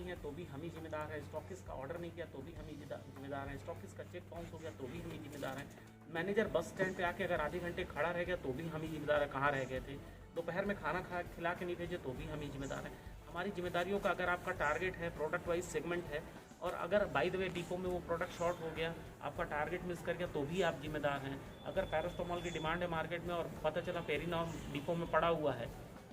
है तो भी हम ही जिम्मेदार हैं, स्टॉकिस्ट का ऑर्डर नहीं किया तो भी हम ही जिम्मेदार हैं, स्टॉकिस्ट का चेक बाउंस हो गया तो भी हम ही जिम्मेदार हैं, मैनेजर बस स्टैंड पे आके अगर आधे घंटे खड़ा रह गया तो भी हम ही जिम्मेदार है, कहाँ रह गए थे, दोपहर में खाना खिला के नहीं भेजे तो भी हम ही जिम्मेदार हैं। हमारी जिम्मेदारियों का अगर आपका टारगेट है, प्रोडक्ट वाइज सेगमेंट है, और अगर बाय द वे डिपो में वो प्रोडक्ट शॉर्ट हो गया, आपका टारगेट मिस कर गया तो भी आप जिम्मेदार हैं। अगर पैरास्टामोल की डिमांड है मार्केट में और पता चला पेरिनॉम डिपो में पड़ा हुआ है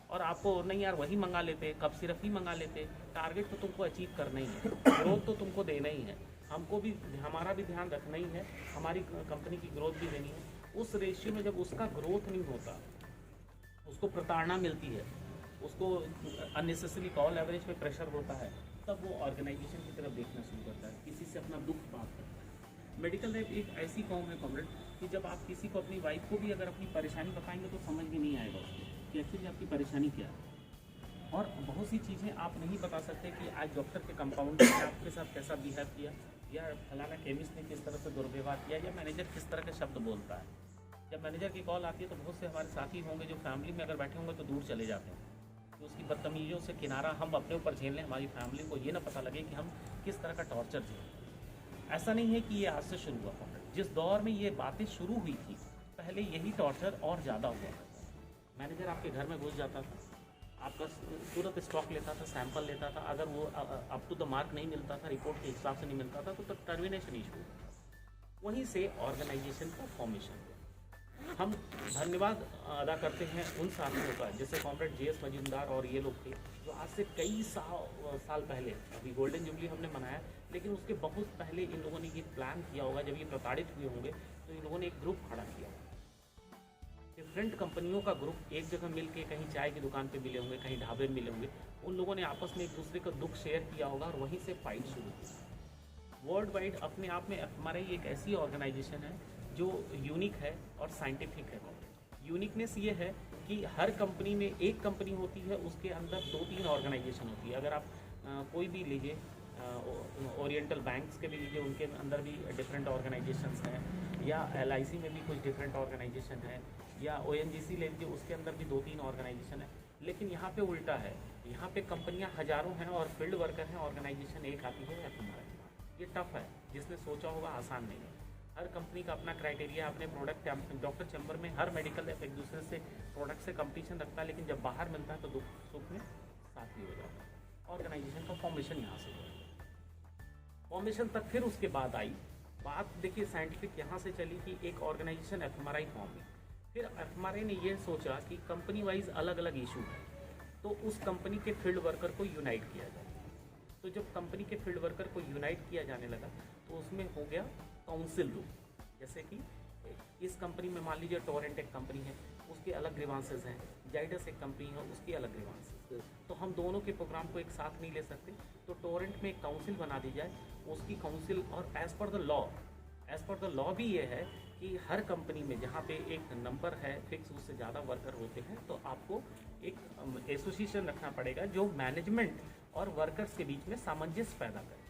और आपको नहीं यार वही मंगा लेते, कप सिरप ही मंगा लेते, टारगेट तो तुमको अचीव करना ही है, ग्रोथ तो तुमको देना ही है, हमको भी हमारा भी ध्यान रखना ही है, हमारी कंपनी की ग्रोथ भी देनी है। उस रेशियो में जब उसका ग्रोथ नहीं होता, उसको प्रताड़ना मिलती है, उसको अननेसेसरी कॉल एवरेज पे प्रेशर होता है, तब वो ऑर्गेनाइजेशन की तरफ देखना शुरू करता है, किसी से अपना दुख बात करता है। मेडिकल लैब एक ऐसी कॉम है कॉमरेड कि जब आप किसी को, अपनी वाइफ को भी अगर अपनी परेशानी बताएंगे तो समझ में नहीं आएगा उसको कि एक्चुअली आपकी परेशानी क्या है। और बहुत सी चीज़ें आप नहीं बता सकते कि आज डॉक्टर के कंपाउंडर ने आपके साथ कैसा बिहेव किया, या फलाना केमिस्ट ने किस तरह से दुर्व्यवहार किया, या मैनेजर किस तरह के शब्द बोलता है। जब मैनेजर की कॉल आती है तो बहुत से हमारे साथी होंगे जो फैमिली में अगर बैठे होंगे तो दूर चले जाते हैं, तो उसकी बदतमीजियों से किनारा हम अपने ऊपर झेल लें, हमारी फैमिली को ये ना पता लगे कि हम किस तरह का टॉर्चर झेलें। ऐसा नहीं है कि ये आज से शुरू हुआ कॉन्ट्रैक्ट, जिस दौर में ये बातें शुरू हुई थी पहले यही टॉर्चर और ज़्यादा हुआ था। मैनेजर आपके घर में घुस जाता था, आपका तुरंत स्टॉक लेता था, सैंपल लेता था, अगर वो अप टू द मार्क नहीं मिलता था, रिपोर्ट के हिसाब से नहीं मिलता था तो टर्मिनेशन इशू होता था। वहीं से ऑर्गेनाइजेशन का फॉर्मेशन हुआ। हम धन्यवाद अदा करते हैं उन साथियों का, जैसे कॉमरेड JS मजूमदार और ये लोग थे जो आज से कई साल पहले, अभी गोल्डन जुबली हमने मनाया लेकिन उसके बहुत पहले इन लोगों ने ये प्लान किया होगा, जब ये प्रताड़ित हुए होंगे तो इन लोगों ने एक ग्रुप खड़ा किया, डिफरेंट कंपनियों का ग्रुप एक जगह मिल के, कहीं चाय की दुकान पे मिले होंगे, कहीं ढाबे में मिले होंगे, उन लोगों ने आपस में एक दूसरे का दुख शेयर किया होगा और वहीं से फाइट शुरू की। वर्ल्ड वाइड अपने आप में हमारी एक ऐसी ऑर्गेनाइजेशन है जो यूनिक है और साइंटिफिक है। यूनिकनेस ये है कि हर कंपनी में एक कंपनी होती है, उसके अंदर 2-3 ऑर्गेनाइजेशन होती है। अगर आप कोई भी लीजिए, ओरिएंटल बैंक्स के भी लीजिए, उनके अंदर भी डिफरेंट ऑर्गेनाइजेशंस हैं, या LIC में भी कुछ डिफरेंट ऑर्गेनाइजेशन है, या ONGC ले लीजिए, उसके अंदर भी 2-3 ऑर्गेनाइजेशन है। लेकिन यहाँ पे उल्टा है, यहाँ पे कंपनियाँ हज़ारों हैं और फील्ड वर्कर हैं, ऑर्गेनाइजेशन एक आती है FMRI। ये टफ है, जिसने सोचा होगा आसान नहीं है। हर कंपनी का अपना क्राइटेरिया, अपने प्रोडक्ट, डॉक्टर चैम्बर में हर मेडिकल एक दूसरे से प्रोडक्ट से कंपटीशन रखता है, लेकिन जब बाहर मिलता है तो दुख सुख में साथ ही हो जाता है। ऑर्गेनाइजेशन का फॉर्मेशन यहाँ से हुआ, फॉर्मेशन तक फिर उसके बाद आई बात, देखिए साइंटिफिक यहाँ से चली कि एक ऑर्गेनाइजेशन FMRI फॉर्म हुई। फिर FMRI ने ये सोचा कि कंपनी वाइज अलग अलग इशू है, तो उस कंपनी के फील्ड वर्कर को यूनाइट किया जाए। तो जब कंपनी के फील्ड वर्कर को यूनाइट किया जाने लगा तो उसमें हो गया काउंसिल रूल। जैसे कि इस कंपनी में मान लीजिए टोरेंट एक कंपनी है, उसके अलग ग्रीवांसेस हैं, जाइडस एक कंपनी है, उसकी अलग ग्रीवांसेस, तो हम दोनों के प्रोग्राम को एक साथ नहीं ले सकते, तो टोरेंट में एक काउंसिल बना दी जाए, उसकी काउंसिल, और एज़ पर द लॉ भी ये है कि हर कंपनी में जहाँ पे एक नंबर है फिक्स, उससे ज़्यादा वर्कर होते हैं तो आपको एक एसोसिएशन रखना पड़ेगा जो मैनेजमेंट और वर्कर्स के बीच में सामंजस्य पैदा करे।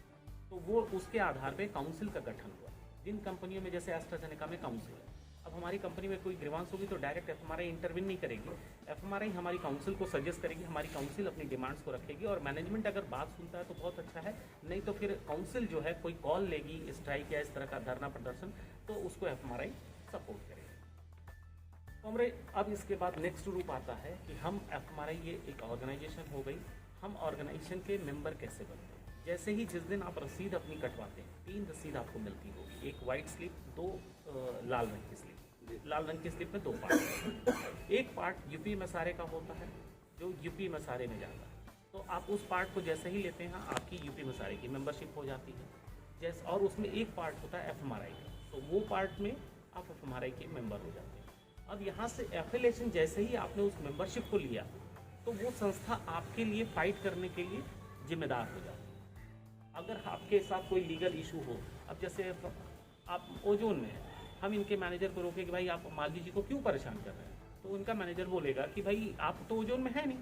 तो वो उसके आधार पे काउंसिल का गठन हुआ। जिन कंपनियों में, जैसे एस्ट्राजेनेका में काउंसिल है, अब हमारी कंपनी में कोई ग्रीवांस होगी तो डायरेक्ट FMRI इंटरविन नहीं करेगी, FMRI हमारी काउंसिल को सजेस्ट करेगी, हमारी काउंसिल अपनी डिमांड्स को रखेगी, और मैनेजमेंट अगर बात सुनता है तो बहुत अच्छा है, नहीं तो फिर काउंसिल जो है कोई कॉल लेगी, स्ट्राइक या इस तरह का धरना प्रदर्शन, तो उसको FMRI सपोर्ट करेगी। कॉमरेड, अब इसके बाद नेक्स्ट रूप आता है कि हम FMRI, ये एक ऑर्गेनाइजेशन हो गई, हम ऑर्गेनाइजेशन के मेंबर कैसे बनते हैं। जैसे ही जिस दिन आप रसीद अपनी कटवाते हैं, 3 रसीद आपको मिलती होगी, एक वाइट स्लिप, 2 लाल रंग की स्लिप। लाल रंग की स्लिप में 2 पार्ट, एक पार्ट UP मसारे का होता है जो UP मसारे में जाता है, तो आप उस पार्ट को जैसे ही लेते हैं आपकी UP मसारे की मेंबरशिप हो जाती है। जैसे, और उसमें एक पार्ट होता है FMRI का, तो वो पार्ट में आप FMRI के मेंबर हो जाते हैं। अब यहाँ से एफिलिएशन, जैसे ही आपने उस मेंबरशिप को लिया तो वो संस्था आपके लिए फाइट करने के लिए जिम्मेदार हो जाती है। अगर आपके साथ कोई लीगल इशू हो, अब जैसे आप ओजोन में हैं, हम इनके मैनेजर को रोके कि भाई आप मालवी जी को क्यों परेशान कर रहे हैं, तो उनका मैनेजर बोलेगा कि भाई आप तो ओजोन में है नहीं,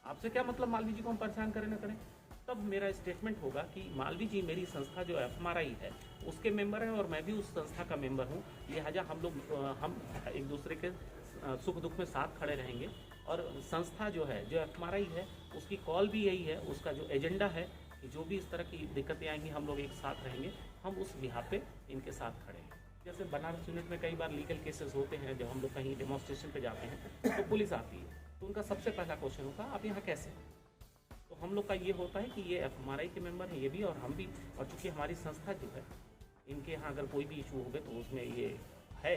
आपसे क्या मतलब मालवी जी को हम परेशान करें ना करें। तब मेरा स्टेटमेंट होगा कि मालवी जी मेरी संस्था जो FMRI है उसके मेंबर हैं और मैं भी उस संस्था का मेंबर हूँ, लिहाजा हम एक दूसरे के सुख दुख में साथ खड़े रहेंगे। और संस्था जो है, जो FMRI है, उसकी कॉल भी यही है, उसका जो एजेंडा है कि जो भी इस तरह की दिक्कतें आएंगी हम लोग एक साथ रहेंगे, हम उस बिहाफ पे इनके साथ खड़े हैं। जैसे बनारस यूनिट में कई बार लीगल केसेस होते हैं, जब हम लोग कहीं डेमोन्स्ट्रेशन पे जाते हैं तो पुलिस आती है, तो उनका सबसे पहला क्वेश्चन होता है आप यहाँ कैसे हैं? तो हम लोग का ये होता है कि ये FMRI के मेंबर हैं ये भी और हम भी, और चूँकि हमारी संस्था जो है इनके यहाँ अगर कोई भी इशू हो गए तो उसमें ये है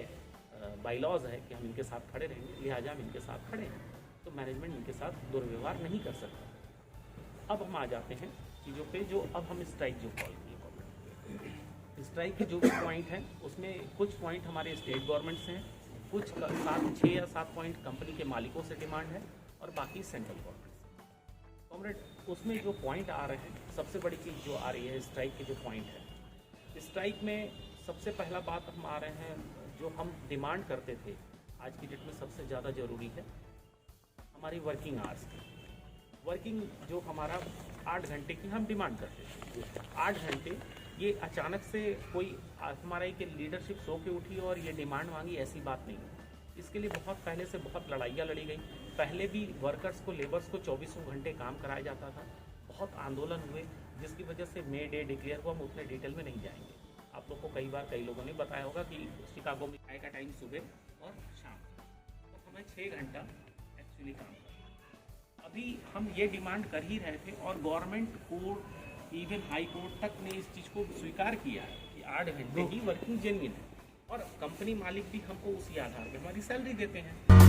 बाईलॉज है कि हम इनके साथ खड़े रहेंगे, लिहाजा हम इनके साथ खड़े हैं। तो मैनेजमेंट इनके साथ दुर्व्यवहार नहीं कर सकता। अब हम आ जाते हैं चीज़ों पे, जो अब हम स्ट्राइक जो कॉल किए, स्ट्राइक के जो भी पॉइंट हैं उसमें कुछ पॉइंट हमारे स्टेट गवर्नमेंट से हैं, कुछ 6 या 7 पॉइंट कंपनी के मालिकों से डिमांड है और बाकी सेंट्रल गवर्नमेंट से। कॉमरेड, उसमें जो पॉइंट आ रहे हैं, सबसे बड़ी चीज़ जो आ रही है स्ट्राइक के जो पॉइंट है, स्ट्राइक में सबसे पहला बात हम आ रहे हैं, जो हम डिमांड करते थे आज की डेट में सबसे ज़्यादा ज़रूरी है हमारी वर्किंग आवर्स की। वर्किंग जो हमारा 8 घंटे की हम डिमांड करते थे, 8 घंटे, ये अचानक से कोई FMRI के लीडरशिप सो के उठी और ये डिमांड मांगी, ऐसी बात नहीं है। इसके लिए बहुत पहले से बहुत लड़ाइयाँ लड़ी गई। पहले भी वर्कर्स को, लेबर्स को 24 घंटे काम कराया जाता था, बहुत आंदोलन हुए, जिसकी वजह से मे डे डिक्लेयर हुआ। हम उतने डिटेल में नहीं जाएंगे। आप लोग को कई बार कई लोगों ने बताया होगा कि शिकागो में चाय का टाइम सुबह और शाम, तो हमें 6 घंटा एक्चुअली काम करना। अभी हम ये डिमांड कर ही रहे थे और government court, even high court तक ने इस चीज़ को स्वीकार किया है कि 8 घंटे ही वर्किंग जेन्युइन है और कंपनी मालिक भी हमको उसी आधार पर हमारी सैलरी देते हैं।